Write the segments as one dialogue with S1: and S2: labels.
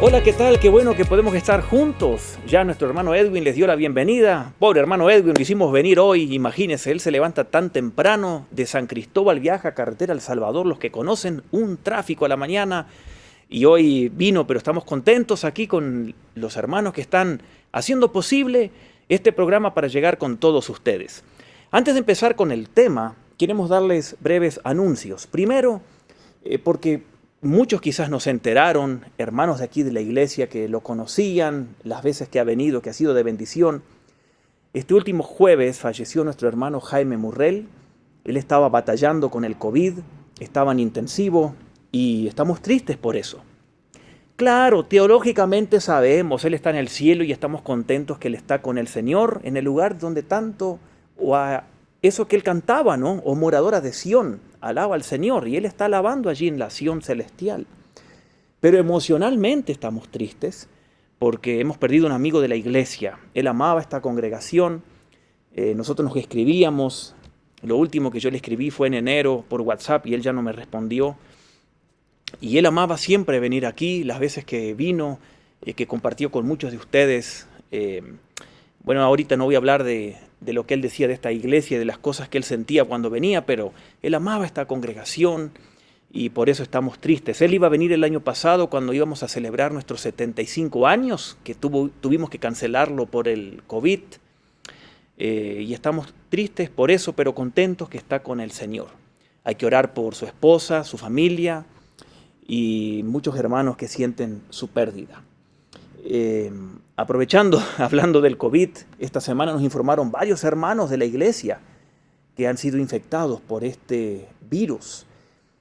S1: Hola, ¿qué tal? Qué bueno que podemos estar juntos. Ya nuestro hermano Edwin les dio la bienvenida. Pobre hermano Edwin, lo hicimos venir hoy. Imagínense, él se levanta tan temprano, de San Cristóbal viaja a carretera El Salvador, los que conocen, un tráfico a la mañana. Y hoy vino, pero estamos contentos aquí con los hermanos que están haciendo posible este programa para llegar con todos ustedes. Antes de empezar con el tema, queremos darles breves anuncios. Primero, porque muchos quizás no se enteraron, hermanos de aquí de la iglesia que lo conocían, las veces que ha venido, que ha sido de bendición. Este último jueves falleció nuestro hermano Jaime Murrell. Él estaba batallando con el COVID, estaba en intensivo y estamos tristes por eso. Claro, teológicamente sabemos, Él está en el cielo y estamos contentos que Él está con el Señor en el lugar donde tanto, o a eso que Él cantaba, ¿no? O moradora de Sión, alaba al Señor y Él está alabando allí en la Sión celestial. Pero emocionalmente estamos tristes porque hemos perdido un amigo de la iglesia. Él amaba esta congregación, nosotros nos escribíamos, lo último que yo le escribí fue en enero por WhatsApp y él ya no me respondió. Y él amaba siempre venir aquí, las veces que vino, que compartió con muchos de ustedes. Bueno, ahorita no voy a hablar de lo que él decía de esta iglesia y de las cosas que él sentía cuando venía, pero él amaba esta congregación y por eso estamos tristes. Él iba a venir el año pasado cuando íbamos a celebrar nuestros 75 años, que tuvimos que cancelarlo por el COVID. Y estamos tristes por eso, pero contentos que está con el Señor. Hay que orar por su esposa, su familia y muchos hermanos que sienten su pérdida. Aprovechando, hablando del COVID, esta semana nos informaron varios hermanos de la iglesia que han sido infectados por este virus.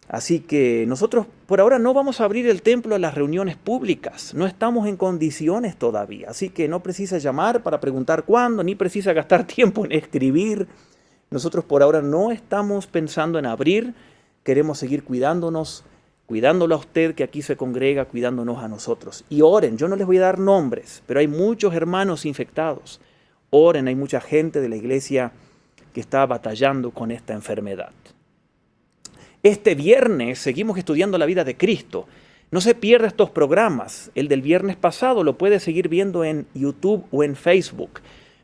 S1: Así que nosotros por ahora no vamos a abrir el templo a las reuniones públicas, no estamos en condiciones todavía, así que no precisa llamar para preguntar cuándo, ni precisa gastar tiempo en escribir. Nosotros por ahora no estamos pensando en abrir, queremos seguir cuidándonos, cuidándolo a usted que aquí se congrega, cuidándonos a nosotros. Y oren, yo no les voy a dar nombres, pero hay muchos hermanos infectados. Oren, hay mucha gente de la iglesia que está batallando con esta enfermedad. Este viernes seguimos estudiando la vida de Cristo. No se pierda estos programas. El del viernes pasado lo puede seguir viendo en YouTube o en Facebook.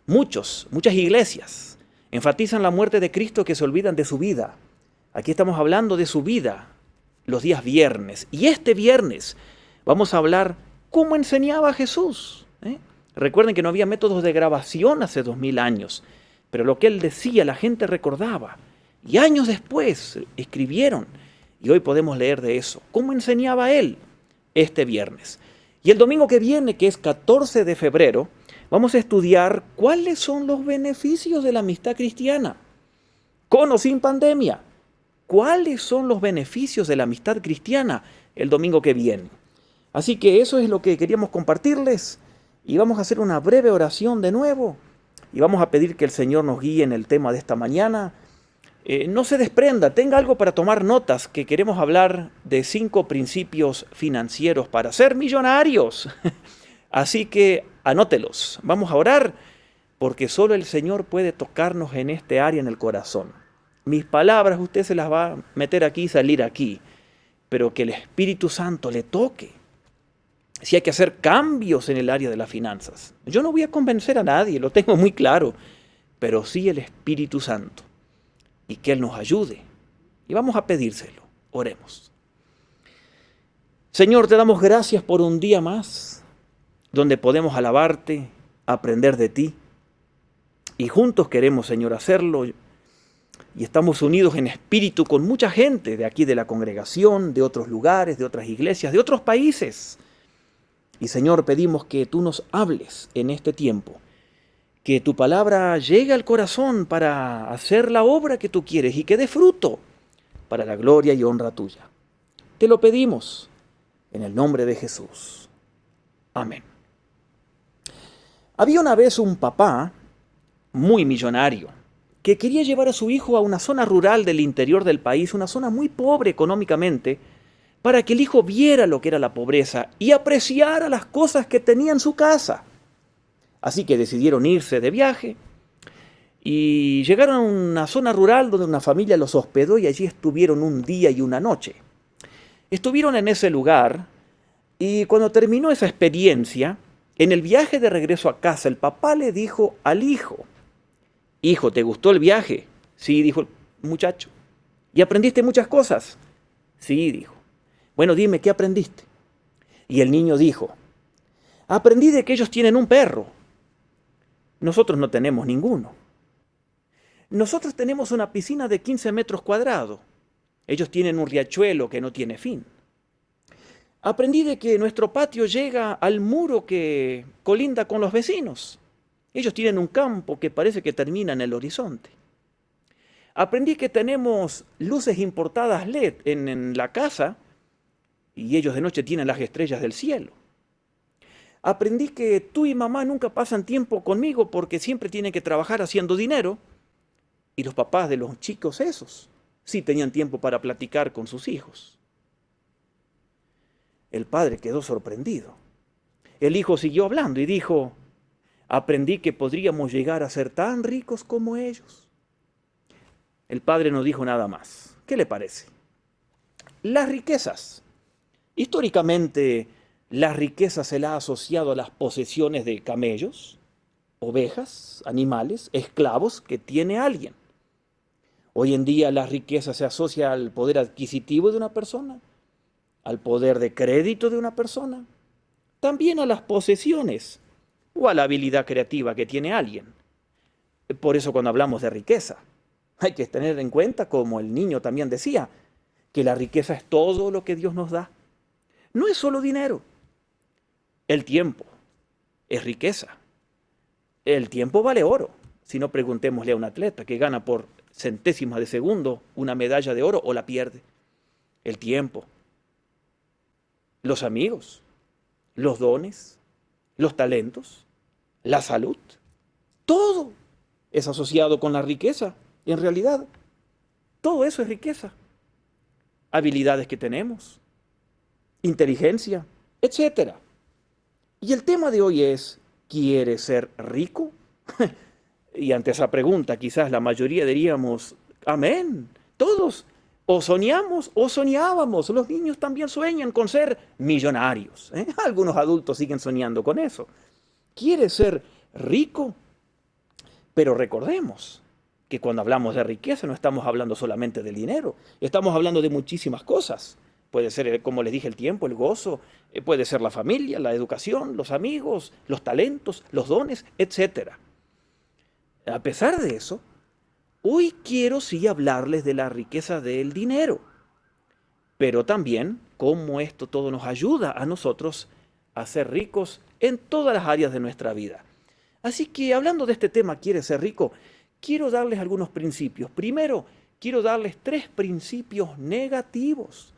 S1: Muchas iglesias enfatizan la muerte de Cristo que se olvidan de su vida. Aquí estamos hablando de su vida los días viernes. Y este viernes vamos a hablar cómo enseñaba Jesús. Recuerden que no había métodos de grabación hace 2000 años, pero lo que él decía la gente recordaba. Y años después escribieron, y hoy podemos leer de eso. ¿Cómo enseñaba él este viernes? Y el domingo que viene, que es 14 de febrero, vamos a estudiar cuáles son los beneficios de la amistad cristiana, con o sin pandemia. ¿Cuáles son los beneficios de la amistad cristiana el domingo que viene? Así que eso es lo que queríamos compartirles y vamos a hacer una breve oración de nuevo y vamos a pedir que el Señor nos guíe en el tema de esta mañana. No se desprenda, tenga algo para tomar notas, que queremos hablar de 5 principios financieros para ser millonarios. Así que anótelos. Vamos a orar porque solo el Señor puede tocarnos en este área en el corazón. Mis palabras usted se las va a meter aquí y salir aquí, pero que el Espíritu Santo le toque. Si hay que hacer cambios en el área de las finanzas. Yo no voy a convencer a nadie, lo tengo muy claro, pero sí el Espíritu Santo. Y que Él nos ayude. Y vamos a pedírselo. Oremos. Señor, te damos gracias por un día más, donde podemos alabarte, aprender de ti. Y juntos queremos, Señor, hacerlo. Y estamos unidos en espíritu con mucha gente de aquí de la congregación, de otros lugares, de otras iglesias, de otros países. Y Señor, pedimos que tú nos hables en este tiempo. Que tu palabra llegue al corazón para hacer la obra que tú quieres y que dé fruto para la gloria y honra tuya. Te lo pedimos en el nombre de Jesús. Amén. Había una vez un papá muy millonario que quería llevar a su hijo a una zona rural del interior del país, una zona muy pobre económicamente, para que el hijo viera lo que era la pobreza y apreciara las cosas que tenía en su casa. Así que decidieron irse de viaje y llegaron a una zona rural donde una familia los hospedó y allí estuvieron un día y una noche. Estuvieron en ese lugar Y cuando terminó esa experiencia, en el viaje de regreso a casa, el papá le dijo al hijo, hijo, ¿te gustó el viaje? Sí, dijo el muchacho. ¿Y aprendiste muchas cosas? Sí, dijo. Bueno, dime, ¿qué aprendiste? Y el niño dijo, aprendí de que ellos tienen un perro. Nosotros no tenemos ninguno. Nosotros tenemos una piscina de 15 metros cuadrados. Ellos tienen un riachuelo que no tiene fin. Aprendí de que nuestro patio llega al muro que colinda con los vecinos. Ellos tienen un campo que parece que termina en el horizonte. Aprendí que tenemos luces importadas LED en la casa y ellos de noche tienen las estrellas del cielo. Aprendí que tú y mamá nunca pasan tiempo conmigo porque siempre tienen que trabajar haciendo dinero. Y los papás de los chicos esos sí tenían tiempo para platicar con sus hijos. El padre quedó sorprendido. El hijo siguió hablando y dijo, aprendí que podríamos llegar a ser tan ricos como ellos. El padre no dijo nada más. ¿Qué le parece? Las riquezas. Históricamente, la riqueza se la ha asociado a las posesiones de camellos, ovejas, animales, esclavos que tiene alguien. Hoy en día la riqueza se asocia al poder adquisitivo de una persona, al poder de crédito de una persona, también a las posesiones o a la habilidad creativa que tiene alguien. Por eso cuando hablamos de riqueza, hay que tener en cuenta, como el niño también decía, que la riqueza es todo lo que Dios nos da. No es solo dinero. El tiempo es riqueza. El tiempo vale oro. Si no, preguntémosle a un atleta que gana por centésimas de segundo una medalla de oro o la pierde. El tiempo, los amigos, los dones, los talentos, la salud, todo es asociado con la riqueza. En realidad, todo eso es riqueza. Habilidades que tenemos, inteligencia, etcétera. Y el tema de hoy es, ¿quieres ser rico? Y ante esa pregunta quizás la mayoría diríamos, amén, todos. O soñamos o soñábamos. Los niños también sueñan con ser millonarios. Algunos adultos siguen soñando con eso. ¿Quieres ser rico? Pero recordemos que cuando hablamos de riqueza no estamos hablando solamente del dinero. Estamos hablando de muchísimas cosas. Puede ser, como les dije, el tiempo, el gozo. Puede ser la familia, la educación, los amigos, los talentos, los dones, etcétera. A pesar de eso, hoy quiero sí hablarles de la riqueza del dinero, pero también cómo esto todo nos ayuda a nosotros a ser ricos en todas las áreas de nuestra vida. Así que hablando de este tema, ¿quieres ser rico? Quiero darles algunos principios. Primero, quiero darles 3 principios negativos,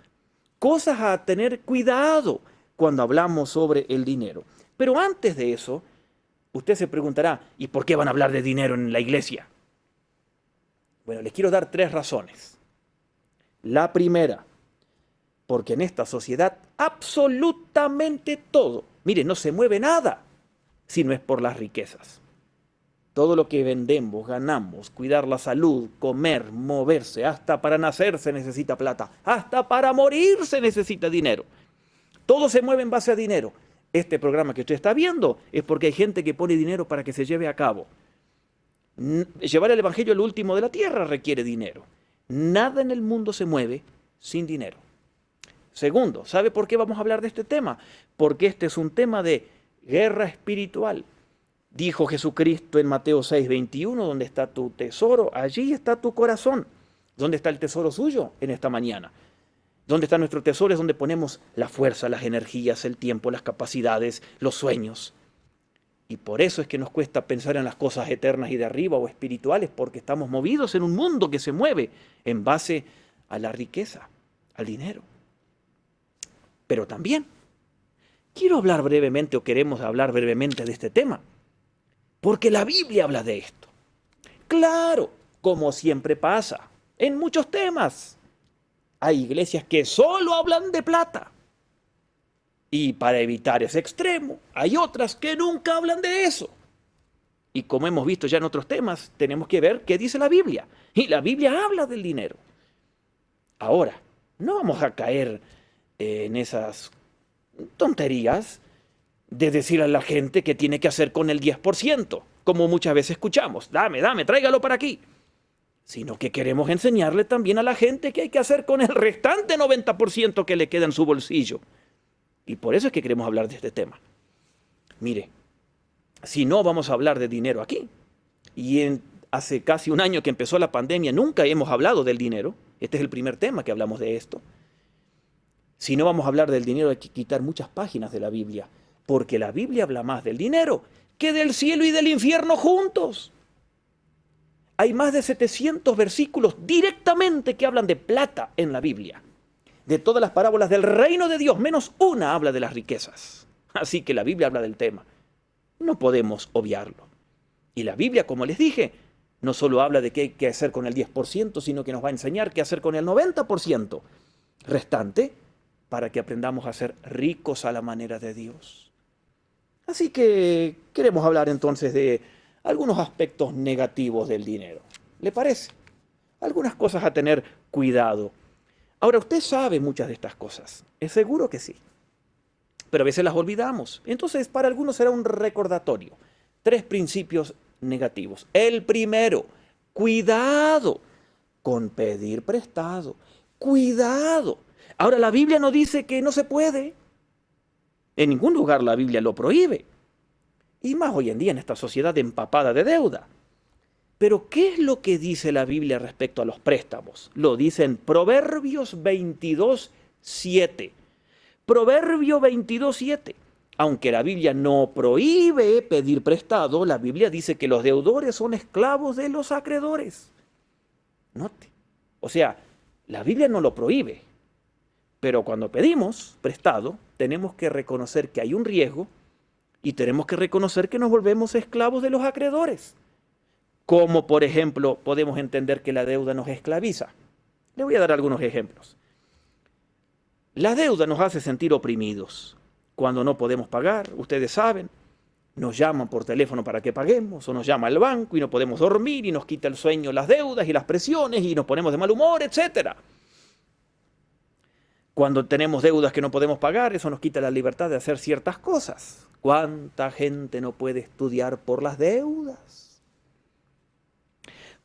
S1: cosas a tener cuidado cuando hablamos sobre el dinero. Pero antes de eso, usted se preguntará, ¿y por qué van a hablar de dinero en la iglesia? Bueno, les quiero dar 3 razones. La primera, porque en esta sociedad absolutamente todo, mire, no se mueve nada si no es por las riquezas. Todo lo que vendemos, ganamos, cuidar la salud, comer, moverse, hasta para nacer se necesita plata, hasta para morir se necesita dinero. Todo se mueve en base a dinero. Este programa que usted está viendo es porque hay gente que pone dinero para que se lleve a cabo. Llevar el evangelio al último de la tierra requiere dinero. Nada en el mundo se mueve sin dinero. Segundo, ¿sabe por qué vamos a hablar de este tema? Porque este es un tema de guerra espiritual. Dijo Jesucristo en Mateo 6:21, donde está tu tesoro, allí está tu corazón. ¿Dónde está el tesoro suyo en esta mañana? ¿Dónde está nuestro tesoro? Es donde ponemos la fuerza, las energías, el tiempo, las capacidades, los sueños. Y por eso es que nos cuesta pensar en las cosas eternas y de arriba o espirituales, porque estamos movidos en un mundo que se mueve en base a la riqueza, al dinero. Pero también quiero hablar brevemente, o queremos hablar brevemente de este tema, porque la Biblia habla de esto. Claro, como siempre pasa, en muchos temas. Hay iglesias que solo hablan de plata. Y para evitar ese extremo, hay otras que nunca hablan de eso. Y como hemos visto ya en otros temas, tenemos que ver qué dice la Biblia. Y la Biblia habla del dinero. Ahora, no vamos a caer en esas tonterías de decir a la gente que tiene que hacer con el 10%, como muchas veces escuchamos, dame, tráigalo para aquí. Sino que queremos enseñarle también a la gente que hay que hacer con el restante 90% que le queda en su bolsillo. Y por eso es que queremos hablar de este tema. Mire, si no vamos a hablar de dinero aquí, y hace casi un año que empezó la pandemia nunca hemos hablado del dinero, este es el primer tema que hablamos de esto. Si no vamos a hablar del dinero hay que quitar muchas páginas de la Biblia, porque la Biblia habla más del dinero que del cielo y del infierno juntos. Hay más de 700 versículos directamente que hablan de plata en la Biblia. De todas las parábolas del reino de Dios, menos una habla de las riquezas. Así que la Biblia habla del tema. No podemos obviarlo. Y la Biblia, como les dije, no solo habla de qué hay que hacer con el 10%, sino que nos va a enseñar qué hacer con el 90% restante para que aprendamos a ser ricos a la manera de Dios. Así que queremos hablar entonces de algunos aspectos negativos del dinero. ¿Le parece? Algunas cosas a tener cuidado. Ahora, usted sabe muchas de estas cosas. Es seguro que sí. Pero a veces las olvidamos. Entonces, para algunos será un recordatorio. 3 principios negativos. El primero, cuidado con pedir prestado. Cuidado. Ahora, la Biblia no dice que no se puede. En ningún lugar la Biblia lo prohíbe. Y más hoy en día en esta sociedad empapada de deuda. Pero, ¿qué es lo que dice la Biblia respecto a los préstamos? Lo dice en Proverbios 22:7. Proverbio 22:7. Aunque la Biblia no prohíbe pedir prestado, la Biblia dice que los deudores son esclavos de los acreedores. Note. O sea, la Biblia no lo prohíbe. Pero cuando pedimos prestado, tenemos que reconocer que hay un riesgo y tenemos que reconocer que nos volvemos esclavos de los acreedores. Como por ejemplo podemos entender que la deuda nos esclaviza. Le voy a dar algunos ejemplos. La deuda nos hace sentir oprimidos. Cuando no podemos pagar, ustedes saben, nos llaman por teléfono para que paguemos, o nos llama el banco y no podemos dormir y nos quita el sueño las deudas y las presiones y nos ponemos de mal humor, etc. Cuando tenemos deudas que no podemos pagar, eso nos quita la libertad de hacer ciertas cosas. ¿Cuánta gente no puede estudiar por las deudas?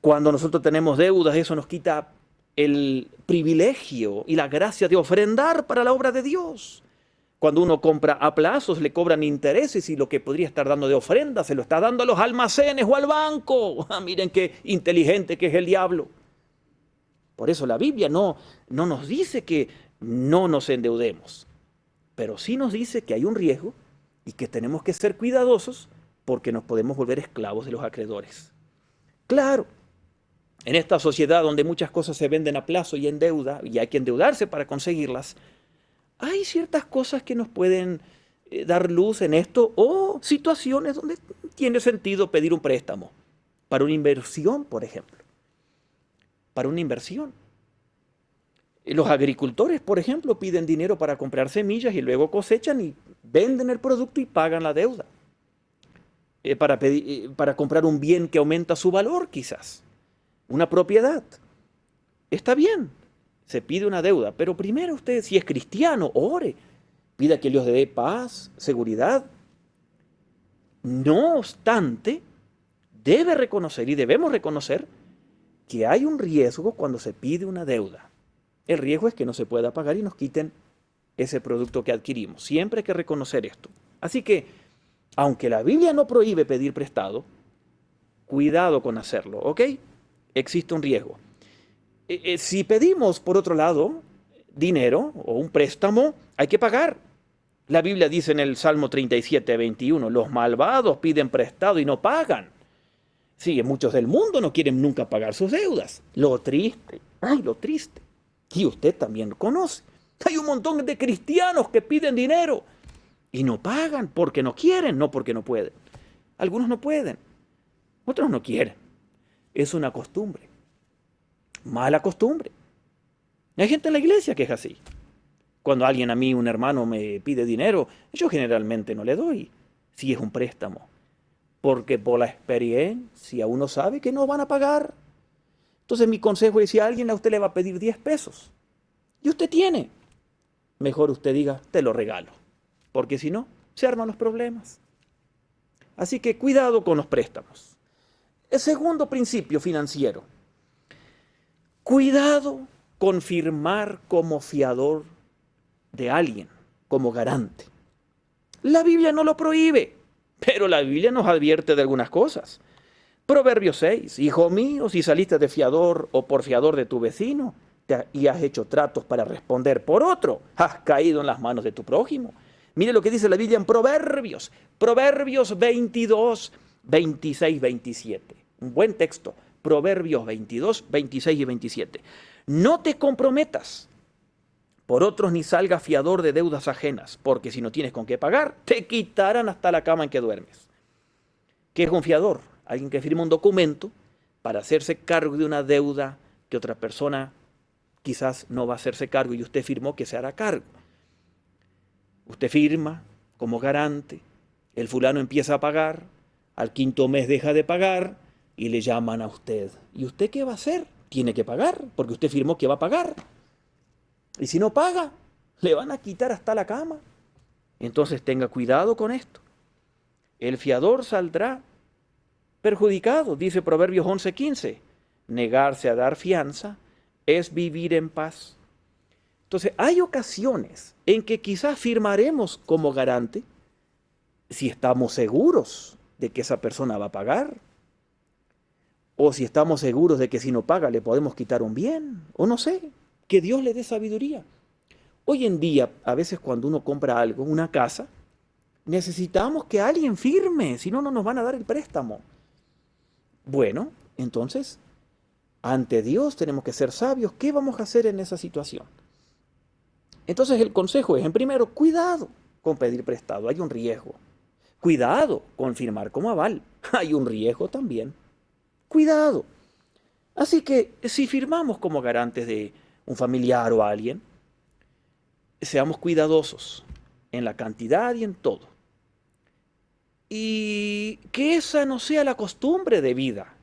S1: Cuando nosotros tenemos deudas, eso nos quita el privilegio y la gracia de ofrendar para la obra de Dios. Cuando uno compra a plazos, le cobran intereses y lo que podría estar dando de ofrenda se lo está dando a los almacenes o al banco. Miren qué inteligente que es el diablo. Por eso la Biblia no nos dice que no nos endeudemos, pero sí nos dice que hay un riesgo y que tenemos que ser cuidadosos porque nos podemos volver esclavos de los acreedores. Claro, en esta sociedad donde muchas cosas se venden a plazo y en deuda, y hay que endeudarse para conseguirlas, hay ciertas cosas que nos pueden dar luz en esto o situaciones donde tiene sentido pedir un préstamo para una inversión, por ejemplo. Para una inversión. Los agricultores, por ejemplo, piden dinero para comprar semillas y luego cosechan y venden el producto y pagan la deuda. Para comprar un bien que aumenta su valor, quizás. Una propiedad. Está bien, se pide una deuda, pero primero usted, si es cristiano, ore. Pida que Dios le dé paz, seguridad. No obstante, debe reconocer y debemos reconocer que hay un riesgo cuando se pide una deuda. El riesgo es que no se pueda pagar y nos quiten ese producto que adquirimos. Siempre hay que reconocer esto. Así que, aunque la Biblia no prohíbe pedir prestado, cuidado con hacerlo, ¿ok? Existe un riesgo. Si pedimos, por otro lado, dinero o un préstamo, hay que pagar. La Biblia dice en el Salmo 37:21, los malvados piden prestado y no pagan. Sí, muchos del mundo no quieren nunca pagar sus deudas. Lo triste, lo triste. Y usted también lo conoce. Hay un montón de cristianos que piden dinero y no pagan porque no quieren, no porque no pueden. Algunos no pueden, otros no quieren. Es una costumbre, mala costumbre. Hay gente en la iglesia que es así. Cuando alguien a mí, un hermano, me pide dinero, yo generalmente no le doy, si es un préstamo. Porque por la experiencia uno sabe que no van a pagar. Entonces mi consejo es, si a alguien a usted le va a pedir 10 pesos y usted tiene, mejor usted diga, te lo regalo. porque si no, se arman los problemas. Así que cuidado con los préstamos. El segundo principio financiero, cuidado con firmar como fiador de alguien, como garante. La Biblia no lo prohíbe, pero la Biblia nos advierte de algunas cosas. Proverbios 6, hijo mío, si saliste de fiador o por fiador de tu vecino y has hecho tratos para responder por otro, has caído en las manos de tu prójimo. Mire lo que dice la Biblia en Proverbios, Proverbios 22, 26, 27. Un buen texto, Proverbios 22, 26 y 27. No te comprometas por otros ni salgas fiador de deudas ajenas, porque si no tienes con qué pagar, te quitarán hasta la cama en que duermes. ¿Qué es un fiador? Alguien que firma un documento para hacerse cargo de una deuda que otra persona quizás no va a hacerse cargo y usted firmó que se hará cargo. Usted firma como garante, el fulano empieza a pagar, al quinto mes deja de pagar y le llaman a usted. ¿Y usted qué va a hacer? Tiene que pagar, porque usted firmó que va a pagar. Y si no paga, le van a quitar hasta la cama. Entonces tenga cuidado con esto. El fiador saldrá perjudicado, dice Proverbios 11:15. Negarse a dar fianza es vivir en paz. Entonces, hay ocasiones en que quizás firmaremos como garante si estamos seguros de que esa persona va a pagar, o si estamos seguros de que si no paga le podemos quitar un bien, o no sé, que Dios le dé sabiduría. Hoy en día, a veces cuando uno compra algo, una casa, necesitamos que alguien firme, si no, no nos van a dar el préstamo. Bueno, entonces, ante Dios tenemos que ser sabios. ¿Qué vamos a hacer en esa situación? Entonces el consejo es, en primero, cuidado con pedir prestado, hay un riesgo. Cuidado con firmar como aval, hay un riesgo también. Cuidado. Así que si firmamos como garantes de un familiar o alguien, seamos cuidadosos en la cantidad y en todo. Y que esa no sea la costumbre de vida,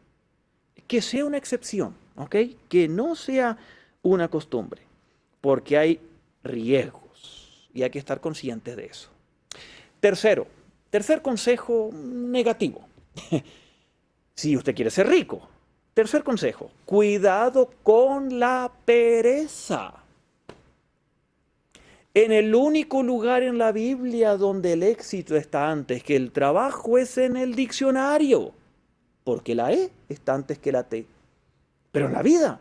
S1: que sea una excepción, ¿ok? Que no sea una costumbre, porque hay riesgos y hay que estar conscientes de eso. Tercer consejo negativo. Si usted quiere ser rico. Tercer consejo, cuidado con la pereza. En el único lugar en la Biblia donde el éxito está antes que el trabajo es en el diccionario, porque la E está antes que la T. Pero en la vida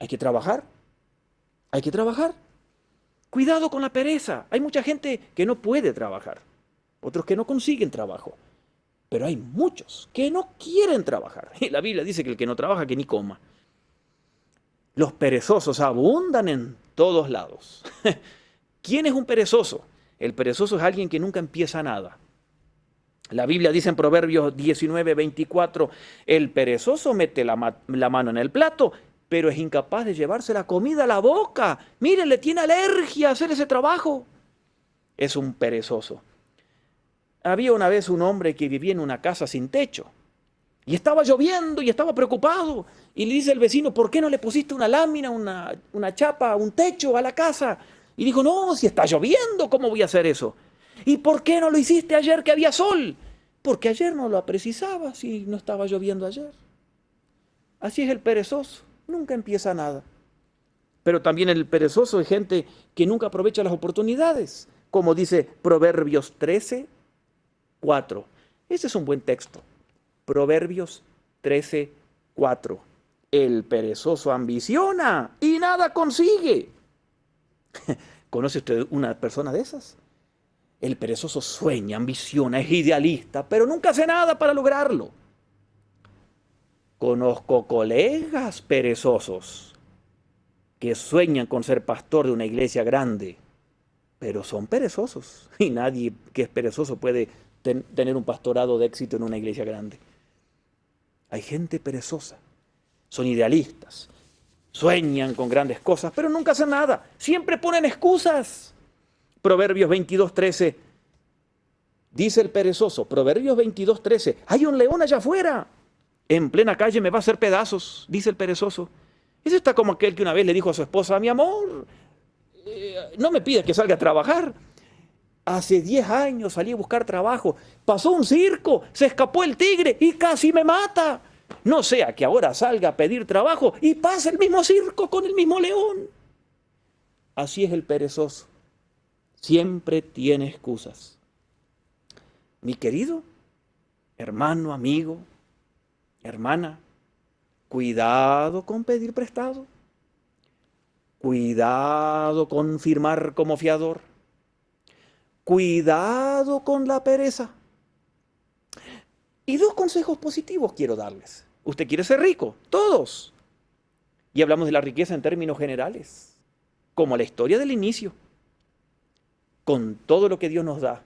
S1: hay que trabajar, hay que trabajar. Cuidado con la pereza. Hay mucha gente que no puede trabajar, otros que no consiguen trabajo, pero hay muchos que no quieren trabajar. Y la Biblia dice que el que no trabaja, que ni coma. Los perezosos abundan en todos lados. ¿Quién es un perezoso? El perezoso es alguien que nunca empieza nada. La Biblia dice en Proverbios 19, 24, el perezoso mete la mano en el plato, pero es incapaz de llevarse la comida a la boca. Miren, le tiene alergia a hacer ese trabajo. Es un perezoso. Había una vez un hombre que vivía en una casa sin techo. Y estaba lloviendo y estaba preocupado. Y le dice al vecino, ¿por qué no le pusiste una lámina, una chapa, un techo a la casa? Y dijo, no, si está lloviendo, ¿cómo voy a hacer eso? ¿Y por qué no lo hiciste ayer que había sol? Porque ayer no lo precisaba si no estaba lloviendo ayer. Así es el perezoso, nunca empieza nada. Pero también el perezoso es gente que nunca aprovecha las oportunidades, como dice Proverbios 13, 4. Ese es un buen texto. Proverbios 13, 4. El perezoso ambiciona y nada consigue. ¿Conoce usted una persona de esas? El perezoso sueña, ambiciona, es idealista, pero nunca hace nada para lograrlo. Conozco colegas perezosos que sueñan con ser pastor de una iglesia grande, pero son perezosos. Y nadie que es perezoso puede tener un pastorado de éxito en una iglesia grande. Hay gente perezosa, son idealistas, sueñan con grandes cosas, pero nunca hacen nada. Siempre ponen excusas. Proverbios 22:13. Dice el perezoso, Proverbios 22:13. Hay un león allá afuera. En plena calle me va a hacer pedazos, dice el perezoso. Eso está como aquel que una vez le dijo a su esposa, mi amor, no me pidas que salga a trabajar. Hace 10 años salí a buscar trabajo, pasó un circo, se escapó el tigre y casi me mata. No sea que ahora salga a pedir trabajo y pase el mismo circo con el mismo león. Así es el perezoso. Siempre tiene excusas. Mi querido hermano, amigo, hermana, cuidado con pedir prestado. Cuidado con firmar como fiador. Cuidado con la pereza. Y 2 consejos positivos quiero darles. ¿Usted quiere ser rico? Todos. Y hablamos de la riqueza en términos generales, como la historia del inicio, con todo lo que Dios nos da.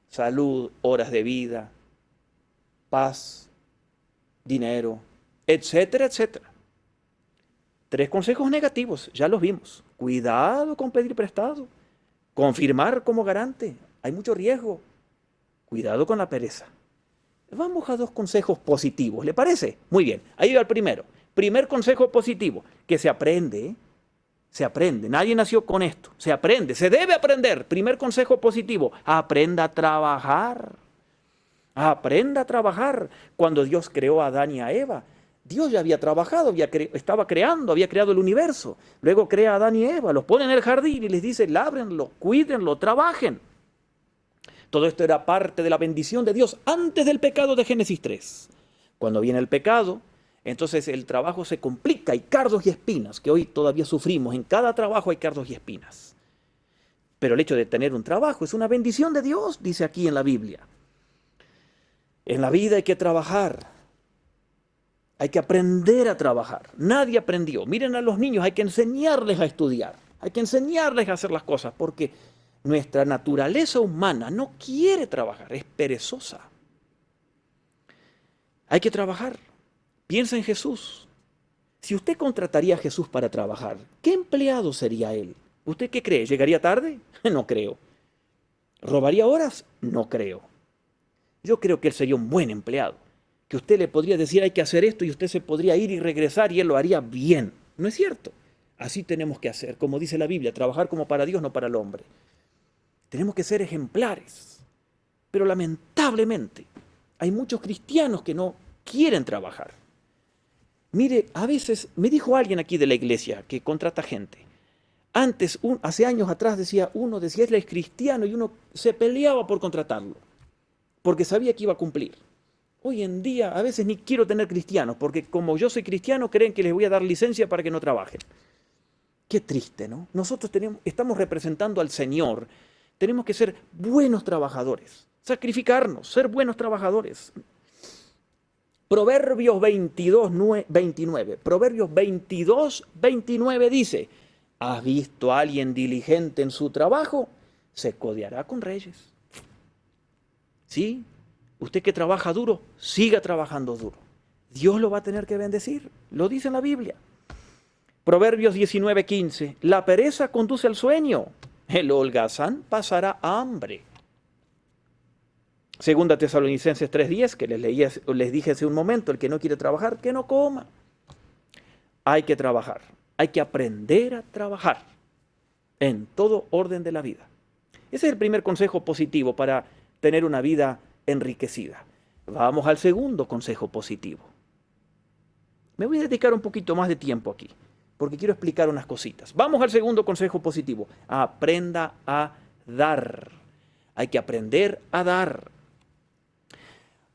S1: Salud, horas de vida, paz, dinero, etcétera, etcétera. 3 consejos negativos, ya los vimos. Cuidado con pedir prestado. Confirmar como garante, hay mucho riesgo. Cuidado con la pereza. Vamos a 2 consejos positivos, ¿le parece? Muy bien, ahí va el primero. Primer consejo positivo, que se aprende, ¿eh? Se aprende, nadie nació con esto, se aprende, se debe aprender. Primer consejo positivo, aprenda a trabajar. Aprenda a trabajar. Cuando Dios creó a Adán y a Eva, Dios ya había trabajado, estaba creando, había creado el universo. Luego crea a Adán y Eva, los pone en el jardín y les dice, lábrenlo, cuídenlo, trabajen. Todo esto era parte de la bendición de Dios antes del pecado de Génesis 3. Cuando viene el pecado, entonces el trabajo se complica, hay cardos y espinas, que hoy todavía sufrimos. En cada trabajo hay cardos y espinas. Pero el hecho de tener un trabajo es una bendición de Dios, dice aquí en la Biblia. En la vida hay que trabajar. Hay que aprender a trabajar. Nadie aprendió. Miren a los niños, hay que enseñarles a estudiar. Hay que enseñarles a hacer las cosas porque nuestra naturaleza humana no quiere trabajar, es perezosa. Hay que trabajar. Piensa en Jesús. Si usted contrataría a Jesús para trabajar, ¿qué empleado sería él? ¿Usted qué cree? ¿Llegaría tarde? No creo. ¿Robaría horas? No creo. Yo creo que él sería un buen empleado. Que usted le podría decir hay que hacer esto y usted se podría ir y regresar y él lo haría bien. ¿No es cierto? Así tenemos que hacer, como dice la Biblia, trabajar como para Dios, no para el hombre. Tenemos que ser ejemplares. Pero lamentablemente hay muchos cristianos que no quieren trabajar. Mire, a veces me dijo alguien aquí de la iglesia que contrata gente. Antes, hace años atrás, uno decía él es cristiano y uno se peleaba por contratarlo, porque sabía que iba a cumplir. Hoy en día a veces ni quiero tener cristianos, porque como yo soy cristiano creen que les voy a dar licencia para que no trabajen. Qué triste, ¿no? Nosotros estamos representando al Señor. Tenemos que ser buenos trabajadores, sacrificarnos, ser buenos trabajadores. Proverbios 29. Proverbios 29 dice, ¿has visto a alguien diligente en su trabajo? Se codeará con reyes. ¿Sí? Usted que trabaja duro, siga trabajando duro. Dios lo va a tener que bendecir. Lo dice en la Biblia. Proverbios 19:15. La pereza conduce al sueño. El holgazán pasará hambre. Segunda Tesalonicenses 3:10, que les dije hace un momento, el que no quiere trabajar, que no coma. Hay que trabajar. Hay que aprender a trabajar en todo orden de la vida. Ese es el primer consejo positivo para tener una vida enriquecida. Vamos al segundo consejo positivo. Me voy a dedicar un poquito más de tiempo aquí, porque quiero explicar unas cositas. Vamos al segundo consejo positivo. Aprenda a dar. Hay que aprender a dar.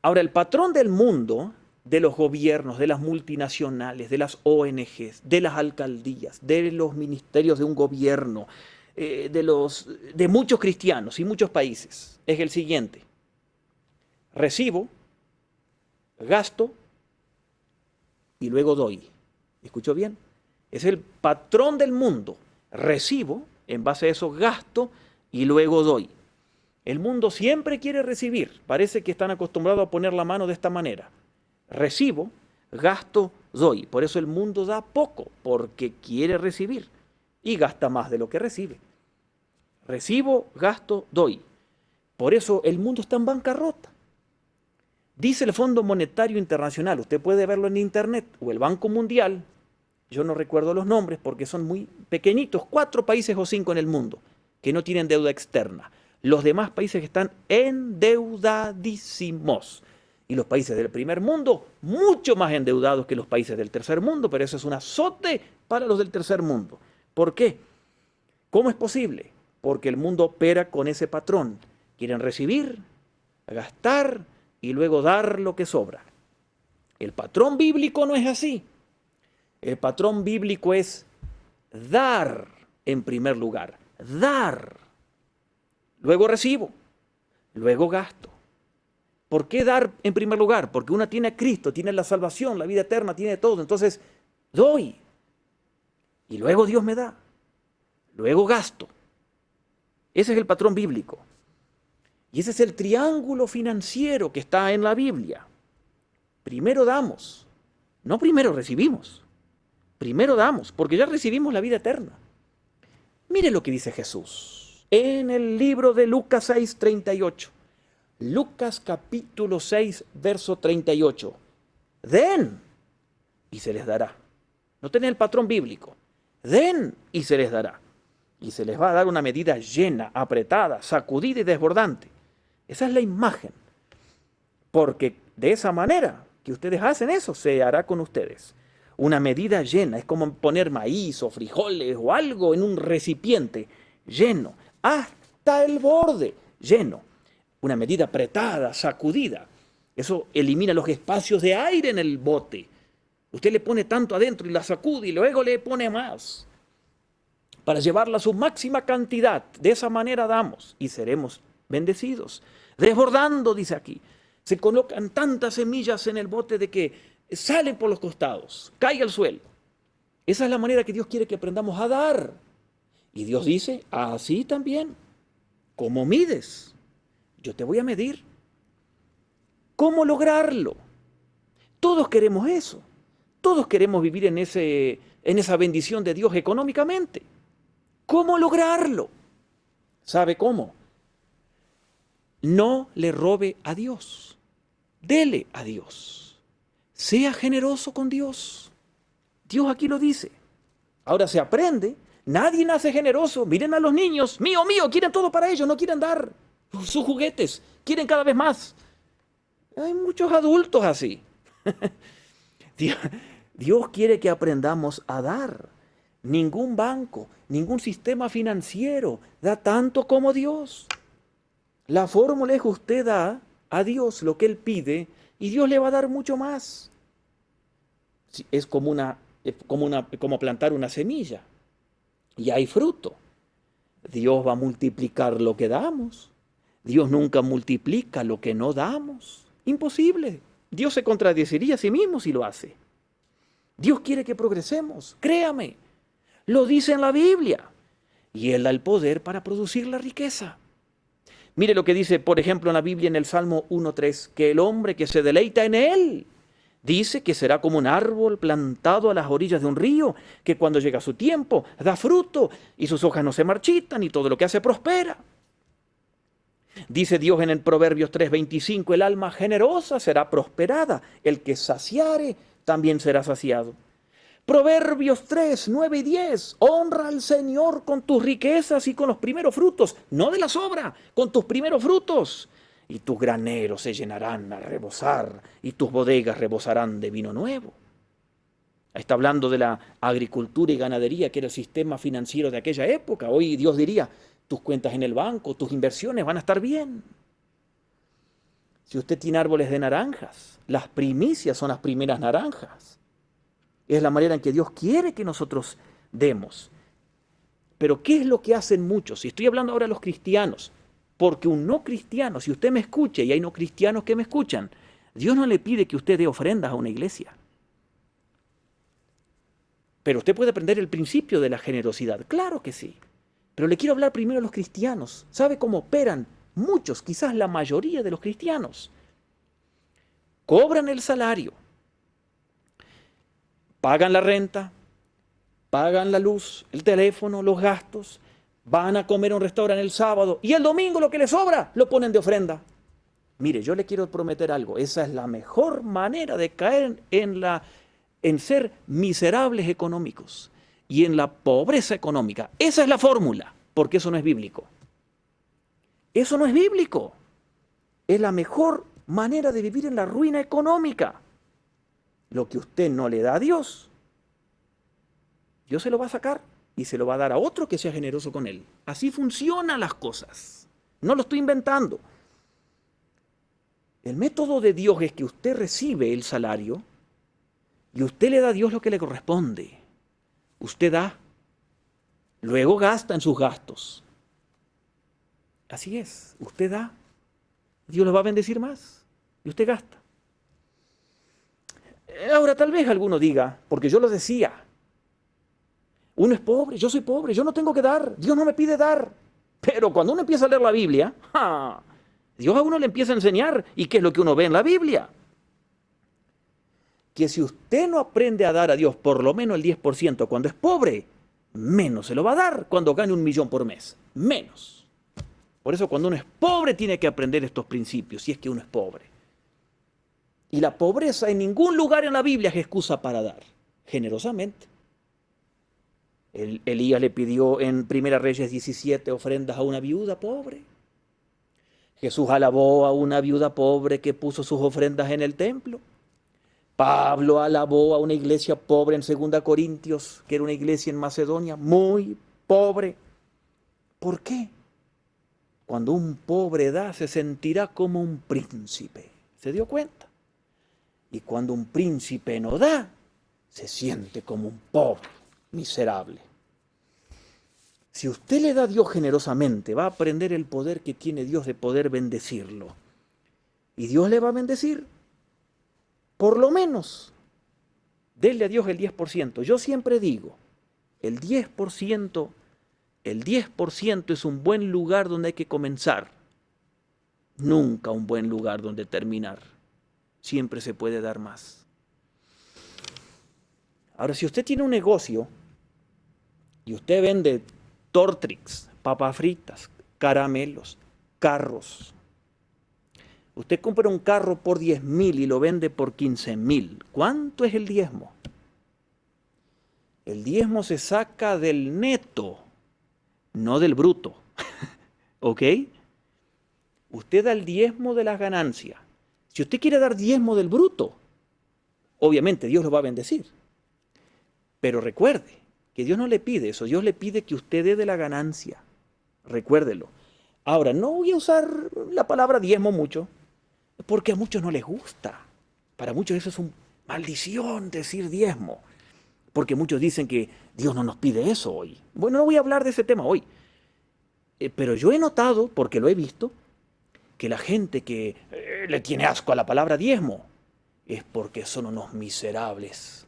S1: Ahora, el patrón del mundo, de los gobiernos, de las multinacionales, de las ONGs, de las alcaldías, de los ministerios de un gobierno, de muchos cristianos y muchos países, es el siguiente. Recibo, gasto y luego doy. ¿Escuchó bien? Es el patrón del mundo. Recibo, en base a eso gasto y luego doy. El mundo siempre quiere recibir. Parece que están acostumbrados a poner la mano de esta manera. Recibo, gasto, doy. Por eso el mundo da poco, porque quiere recibir y gasta más de lo que recibe. Recibo, gasto, doy. Por eso el mundo está en bancarrota. Dice el Fondo Monetario Internacional, usted puede verlo en internet, o el Banco Mundial, yo no recuerdo los nombres porque son muy pequeñitos, 4 países o 5 en el mundo que no tienen deuda externa. Los demás países están endeudadísimos. Y los países del primer mundo, mucho más endeudados que los países del tercer mundo, pero eso es un azote para los del tercer mundo. ¿Por qué? ¿Cómo es posible? Porque el mundo opera con ese patrón. Quieren recibir, gastar y luego dar lo que sobra. El patrón bíblico no es así. El patrón bíblico es dar en primer lugar. Dar. Luego recibo. Luego gasto. ¿Por qué dar en primer lugar? Porque uno tiene a Cristo, tiene la salvación, la vida eterna, tiene todo. Entonces, doy. Y luego Dios me da. Luego gasto. Ese es el patrón bíblico. Y ese es el triángulo financiero que está en la Biblia. Primero damos. No primero recibimos. Primero damos, porque ya recibimos la vida eterna. Mire lo que dice Jesús en el libro de Lucas 6:38. Lucas capítulo 6, verso 38. Den y se les dará. No tiene el patrón bíblico. Den y se les dará. Y se les va a dar una medida llena, apretada, sacudida y desbordante. Esa es la imagen. Porque de esa manera que ustedes hacen eso, se hará con ustedes. Una medida llena, es como poner maíz o frijoles o algo en un recipiente lleno, hasta el borde, lleno. Una medida apretada, sacudida. Eso elimina los espacios de aire en el bote. Usted le pone tanto adentro y la sacude y luego le pone más. Para llevarla a su máxima cantidad. De esa manera damos y seremos bendecidos. Desbordando, dice aquí. Se colocan tantas semillas en el bote de que salen por los costados, cae al suelo. Esa es la manera que Dios quiere que aprendamos a dar. Y Dios dice, así también. ¿Cómo mides? Yo te voy a medir. ¿Cómo lograrlo? Todos queremos eso. Todos queremos vivir en esa bendición de Dios económicamente. ¿Cómo lograrlo? ¿Sabe cómo? No le robe a Dios. Dele a Dios. Sea generoso con Dios. Dios aquí lo dice. Ahora se aprende. Nadie nace generoso. Miren a los niños. Mío, mío. Quieren todo para ellos. No quieren dar sus juguetes. Quieren cada vez más. Hay muchos adultos así. Dios quiere que aprendamos a dar. Ningún banco, ningún sistema financiero da tanto como Dios. La fórmula es que usted da a Dios lo que Él pide y Dios le va a dar mucho más. Es como plantar una semilla y hay fruto. Dios va a multiplicar lo que damos. Dios nunca multiplica lo que no damos. Imposible. Dios se contradeciría a sí mismo si lo hace. Dios quiere que progresemos, créame. Lo dice en la Biblia. Y Él da el poder para producir la riqueza. Mire lo que dice, por ejemplo, en la Biblia en el Salmo 1:3, que el hombre que se deleita en Él, dice que será como un árbol plantado a las orillas de un río, que cuando llega su tiempo da fruto y sus hojas no se marchitan y todo lo que hace prospera. Dice Dios en el Proverbios 3:25, el alma generosa será prosperada, el que saciare también será saciado. Proverbios 3:9 y 10, honra al Señor con tus riquezas y con los primeros frutos, no de la sobra, con tus primeros frutos. Y tus graneros se llenarán a rebosar y tus bodegas rebosarán de vino nuevo. Está hablando de la agricultura y ganadería, que era el sistema financiero de aquella época. Hoy Dios diría, tus cuentas en el banco, tus inversiones van a estar bien. Si usted tiene árboles de naranjas, las primicias son las primeras naranjas. Es la manera en que Dios quiere que nosotros demos. Pero ¿qué es lo que hacen muchos? Y estoy hablando ahora de los cristianos. Porque un no cristiano, si usted me escucha y hay no cristianos que me escuchan, Dios no le pide que usted dé ofrendas a una iglesia. Pero usted puede aprender el principio de la generosidad. Claro que sí. Pero le quiero hablar primero a los cristianos. ¿Sabe cómo operan muchos, quizás la mayoría de los cristianos? Cobran el salario. Pagan la renta, pagan la luz, el teléfono, los gastos, van a comer a un restaurante el sábado y el domingo lo que les sobra lo ponen de ofrenda. Mire, yo le quiero prometer algo, esa es la mejor manera de caer en ser miserables económicos y en la pobreza económica. Esa es la fórmula, porque eso no es bíblico. Eso no es bíblico. Es la mejor manera de vivir en la ruina económica. Lo que usted no le da a Dios, Dios se lo va a sacar y se lo va a dar a otro que sea generoso con él. Así funcionan las cosas. No lo estoy inventando. El método de Dios es que usted recibe el salario y usted le da a Dios lo que le corresponde. Usted da, luego gasta en sus gastos. Así es, usted da, Dios lo va a bendecir más y usted gasta. Ahora tal vez alguno diga, porque yo lo decía, uno es pobre, yo soy pobre, yo no tengo que dar, Dios no me pide dar. Pero cuando uno empieza a leer la Biblia, ¡ja!, Dios a uno le empieza a enseñar. ¿Y qué es lo que uno ve en la Biblia? Que si usted no aprende a dar a Dios por lo menos el 10% cuando es pobre, menos se lo va a dar cuando gane 1.000.000 por mes. Menos. Por eso cuando uno es pobre tiene que aprender estos principios, si es que uno es pobre. Y la pobreza en ningún lugar en la Biblia es excusa para dar, generosamente. Elías le pidió en 1 Reyes 17 ofrendas a una viuda pobre. Jesús alabó a una viuda pobre que puso sus ofrendas en el templo. Pablo alabó a una iglesia pobre en 2 Corintios, que era una iglesia en Macedonia, muy pobre. ¿Por qué? Cuando un pobre da, se sentirá como un príncipe. ¿Se dio cuenta? Y cuando un príncipe no da, se siente como un pobre, miserable. Si usted le da a Dios generosamente, va a aprender el poder que tiene Dios de poder bendecirlo. Y Dios le va a bendecir. Por lo menos, denle a Dios el 10%. Yo siempre digo, el 10% es un buen lugar donde hay que comenzar. Nunca un buen lugar donde terminar. Siempre se puede dar más. Ahora, si usted tiene un negocio y usted vende Tortrix, papas fritas, caramelos, carros. Usted compra un carro por 10.000 y lo vende por 15.000. ¿Cuánto es el diezmo? El diezmo se saca del neto, no del bruto. ¿Ok? Usted da el diezmo de las ganancias. Si usted quiere dar diezmo del bruto, obviamente Dios lo va a bendecir. Pero recuerde que Dios no le pide eso, Dios le pide que usted dé de la ganancia. Recuérdelo. Ahora, no voy a usar la palabra diezmo mucho, porque a muchos no les gusta. Para muchos eso es una maldición decir diezmo, porque muchos dicen que Dios no nos pide eso hoy. Bueno, no voy a hablar de ese tema hoy, pero yo he notado, porque lo he visto, que la gente que le tiene asco a la palabra diezmo es porque son unos miserables,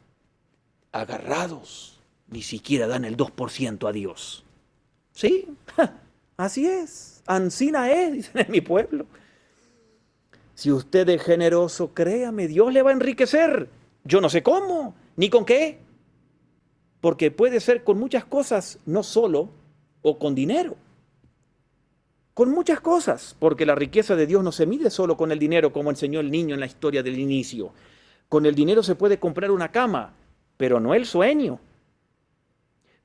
S1: agarrados. Ni siquiera dan el 2% a Dios. ¿Sí? Así es. Ansina es, dicen en mi pueblo. Si usted es generoso, créame, Dios le va a enriquecer. Yo no sé cómo, ni con qué. Porque puede ser con muchas cosas, no solo, o con dinero. Con muchas cosas, porque la riqueza de Dios no se mide solo con el dinero, como enseñó el niño en la historia del inicio. Con el dinero se puede comprar una cama, pero no el sueño.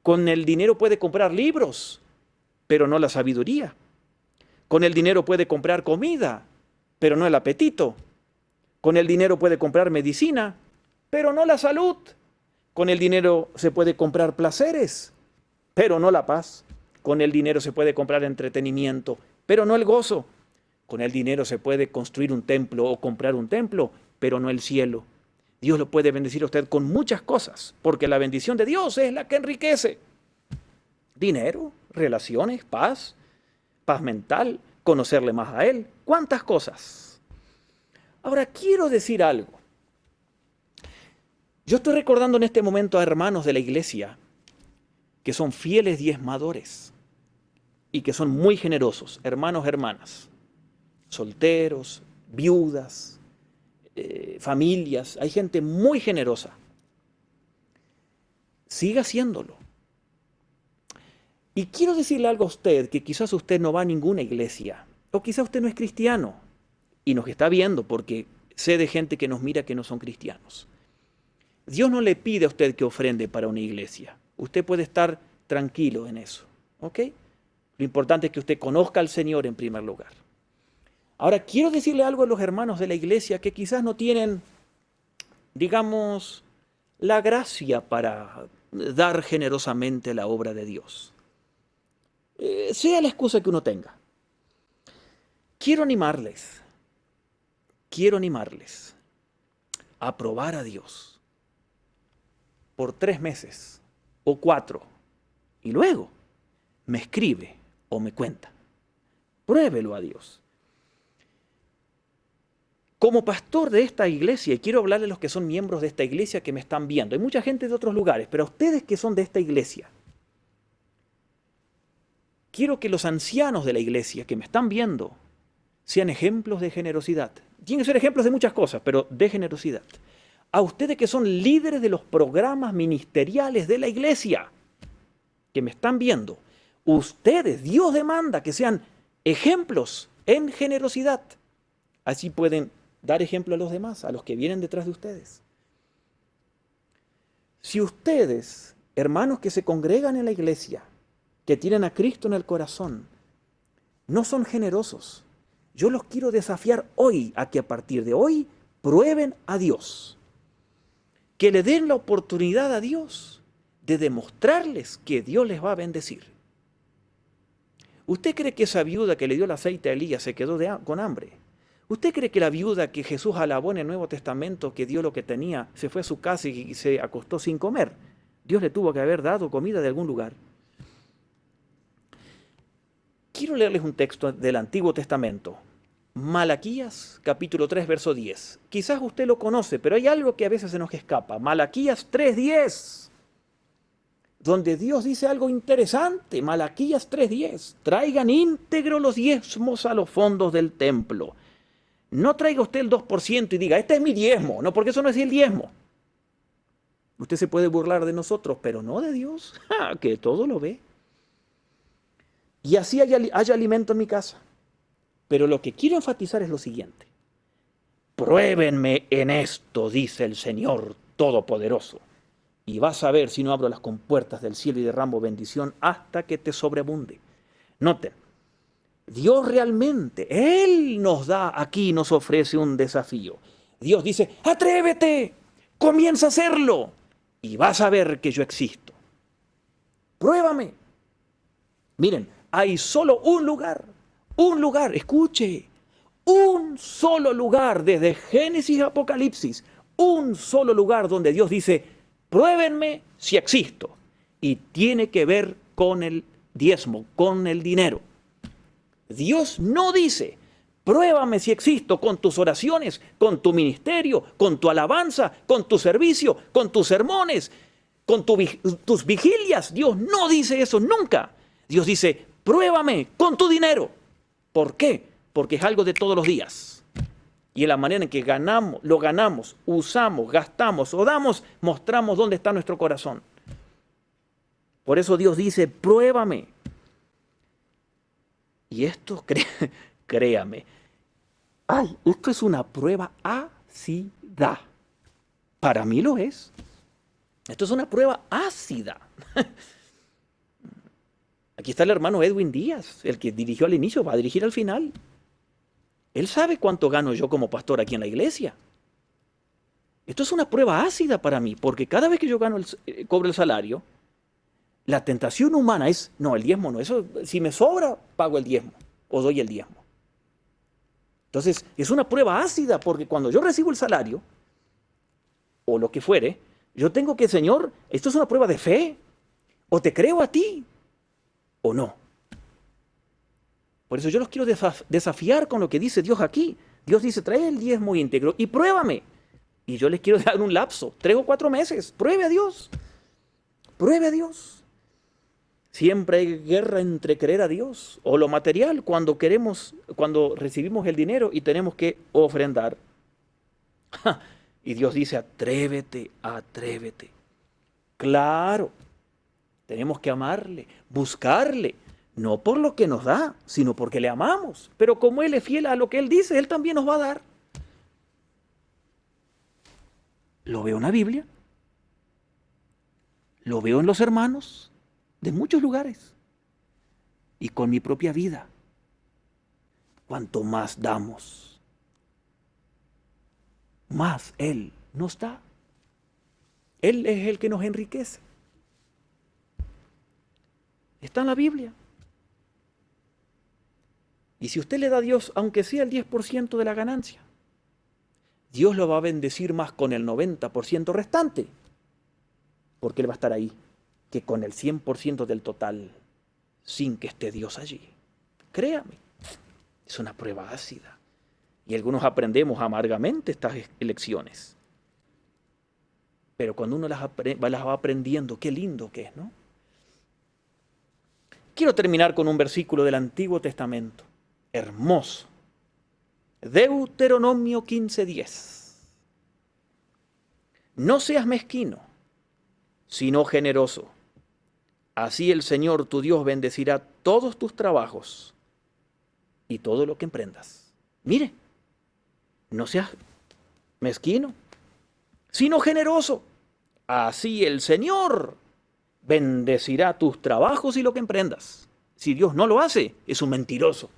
S1: Con el dinero puede comprar libros, pero no la sabiduría. Con el dinero puede comprar comida, pero no el apetito. Con el dinero puede comprar medicina, pero no la salud. Con el dinero se puede comprar placeres, pero no la paz. Con el dinero se puede comprar entretenimiento, pero no el gozo. Con el dinero se puede construir un templo o comprar un templo, pero no el cielo. Dios lo puede bendecir a usted con muchas cosas, porque la bendición de Dios es la que enriquece. Dinero, relaciones, paz mental, conocerle más a Él, cuántas cosas. Ahora quiero decir algo. Yo estoy recordando en este momento a hermanos de la iglesia que son fieles diezmadores y que son muy generosos, hermanos, hermanas, solteros, viudas, familias, hay gente muy generosa. Siga haciéndolo. Y quiero decirle algo a usted, que quizás usted no va a ninguna iglesia, o quizás usted no es cristiano, y nos está viendo porque sé de gente que nos mira que no son cristianos. Dios no le pide a usted que ofrende para una iglesia. Usted puede estar tranquilo en eso, ¿ok? Lo importante es que usted conozca al Señor en primer lugar. Ahora, quiero decirle algo a los hermanos de la iglesia que quizás no tienen, digamos, la gracia para dar generosamente la obra de Dios. Sea la excusa que uno tenga. Quiero animarles a probar a Dios por 3 meses o 4 y luego me escribe o me cuenta. Pruébelo a Dios. Como pastor de esta iglesia, y quiero hablarle a los que son miembros de esta iglesia que me están viendo, hay mucha gente de otros lugares, pero a ustedes que son de esta iglesia, quiero que los ancianos de la iglesia que me están viendo sean ejemplos de generosidad. Tienen que ser ejemplos de muchas cosas, pero de generosidad. A ustedes que son líderes de los programas ministeriales de la iglesia, que me están viendo, ustedes, Dios demanda que sean ejemplos en generosidad. Así pueden dar ejemplo a los demás, a los que vienen detrás de ustedes. Si ustedes, hermanos que se congregan en la iglesia, que tienen a Cristo en el corazón, no son generosos, yo los quiero desafiar hoy a que a partir de hoy prueben a Dios. Que le den la oportunidad a Dios de demostrarles que Dios les va a bendecir. ¿Usted cree que esa viuda que le dio el aceite a Elías se quedó con hambre? ¿Usted cree que la viuda que Jesús alabó en el Nuevo Testamento, que dio lo que tenía, se fue a su casa y se acostó sin comer? Dios le tuvo que haber dado comida de algún lugar. Quiero leerles un texto del Antiguo Testamento. Malaquías, capítulo 3, verso 10. Quizás usted lo conoce, pero hay algo que a veces se nos escapa. Malaquías 3:10, donde Dios dice algo interesante. Malaquías 3:10. Traigan íntegro los diezmos a los fondos del templo. No traiga usted el 2% y diga, este es mi diezmo. No, porque eso no es el diezmo. Usted se puede burlar de nosotros, pero no de Dios, que todo lo ve. Y así haya alimento en mi casa. Pero lo que quiero enfatizar es lo siguiente. Pruébenme en esto, dice el Señor Todopoderoso, y vas a ver si no abro las compuertas del cielo y derramo bendición hasta que te sobreabunde. Noten, Dios realmente, Él nos da aquí, nos ofrece un desafío. Dios dice, atrévete, comienza a hacerlo, y vas a ver que yo existo. Pruébame. Miren, hay solo un lugar, escuche, un solo lugar desde Génesis a Apocalipsis, un solo lugar donde Dios dice, pruébenme si existo. Y tiene que ver con el diezmo, con el dinero. Dios no dice, pruébame si existo con tus oraciones, con tu ministerio, con tu alabanza, con tu servicio, con tus sermones, con tus vigilias. Dios no dice eso nunca. Dios dice, pruébame con tu dinero. ¿Por qué? Porque es algo de todos los días. Y en la manera en que lo ganamos, usamos, gastamos o damos, mostramos dónde está nuestro corazón. Por eso Dios dice, pruébame. Y esto, créame, esto es una prueba ácida. Para mí lo es. Esto es una prueba ácida. Aquí está el hermano Edwin Díaz, el que dirigió al inicio, va a dirigir al final. Él sabe cuánto gano yo como pastor aquí en la iglesia. Esto es una prueba ácida para mí, porque cada vez que yo cobro el salario, la tentación humana es, no, el diezmo no, eso, si me sobra, pago el diezmo o doy el diezmo. Entonces, es una prueba ácida, porque cuando yo recibo el salario, o lo que fuere, yo tengo que, Señor, esto es una prueba de fe, o te creo a ti, o no. Por eso yo los quiero desafiar con lo que dice Dios aquí. Dios dice, trae el diezmo íntegro y pruébame. Y yo les quiero dar un lapso, 3 o 4 meses, pruebe a Dios. Pruebe a Dios. Siempre hay guerra entre creer a Dios o lo material cuando recibimos el dinero y tenemos que ofrendar. Y Dios dice, atrévete, atrévete. Claro, tenemos que amarle, buscarle, no por lo que nos da, sino porque le amamos. Pero como Él es fiel a lo que Él dice, Él también nos va a dar. Lo veo en la Biblia, lo veo en los hermanos de muchos lugares. y con mi propia vida. Cuanto más damos, más Él nos da. Él es el que nos enriquece. Está en la Biblia. Y si usted le da a Dios, aunque sea el 10% de la ganancia, Dios lo va a bendecir más con el 90% restante, porque Él va a estar ahí, que con el 100% del total, sin que esté Dios allí. Créame, es una prueba ácida. Y algunos aprendemos amargamente estas lecciones. Pero cuando uno las va aprendiendo, qué lindo que es, ¿no? Quiero terminar con un versículo del Antiguo Testamento, hermoso. Deuteronomio 15:10. No seas mezquino, sino generoso. Así el Señor tu Dios bendecirá todos tus trabajos y todo lo que emprendas. Mire, no seas mezquino, sino generoso. Así el Señor bendecirá tus trabajos y lo que emprendas. Si Dios no lo hace, es un mentiroso.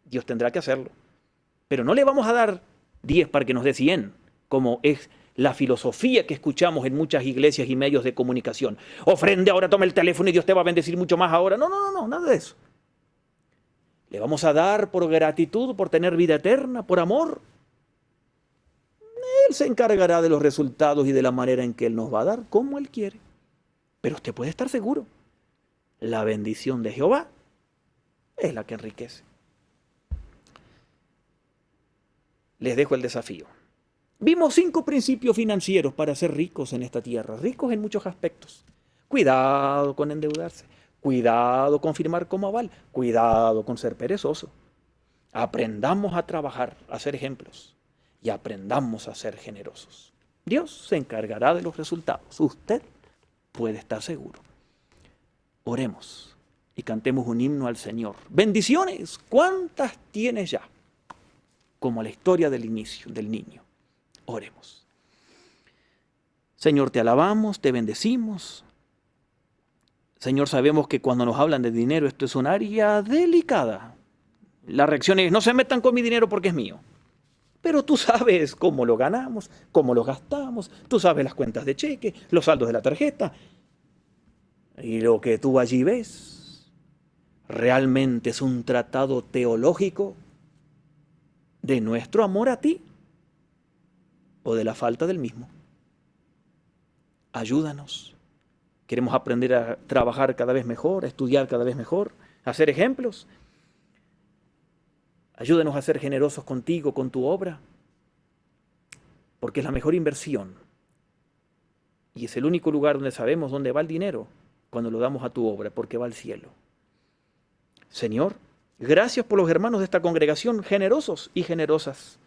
S1: Dios tendrá que hacerlo. Pero no le vamos a dar 10 para que nos dé 100, como es la filosofía que escuchamos en muchas iglesias y medios de comunicación. Ofrende ahora, toma el teléfono y Dios te va a bendecir mucho más ahora. No, nada de eso. Le vamos a dar por gratitud, por tener vida eterna, por amor. Él se encargará de los resultados y de la manera en que Él nos va a dar, como Él quiere. Pero usted puede estar seguro, la bendición de Jehová es la que enriquece. Les dejo el desafío. Vimos 5 principios financieros para ser ricos en esta tierra, ricos en muchos aspectos. Cuidado con endeudarse, cuidado con firmar como aval, cuidado con ser perezoso. Aprendamos a trabajar, a ser ejemplos y aprendamos a ser generosos. Dios se encargará de los resultados. Usted puede estar seguro. Oremos y cantemos un himno al Señor. Bendiciones, ¿cuántas tienes ya? Como la historia del inicio del niño. Oremos. Señor, te alabamos, te bendecimos. Señor, sabemos que cuando nos hablan de dinero, esto es un área delicada. La reacción es, no se metan con mi dinero porque es mío. Pero tú sabes cómo lo ganamos, cómo lo gastamos, tú sabes las cuentas de cheque, los saldos de la tarjeta. Y lo que tú allí ves realmente es un tratado teológico de nuestro amor a ti o de la falta del mismo. Ayúdanos. Queremos aprender a trabajar cada vez mejor, a estudiar cada vez mejor, a ser ejemplos. Ayúdanos a ser generosos contigo, con tu obra, porque es la mejor inversión y es el único lugar donde sabemos dónde va el dinero cuando lo damos a tu obra, porque va al cielo. Señor, gracias por los hermanos de esta congregación generosos y generosas.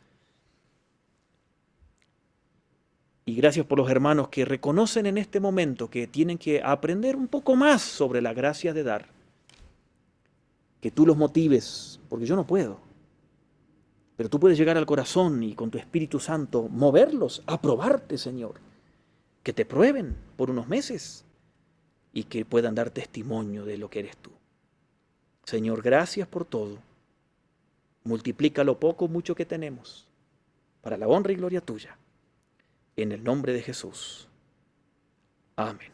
S1: Y gracias por los hermanos que reconocen en este momento que tienen que aprender un poco más sobre la gracia de dar. Que tú los motives, porque yo no puedo. Pero tú puedes llegar al corazón y con tu Espíritu Santo moverlos, aprobarte, Señor. Que te prueben por unos meses y que puedan dar testimonio de lo que eres tú. Señor, gracias por todo. Multiplica lo poco o mucho que tenemos para la honra y gloria tuya. En el nombre de Jesús. Amén.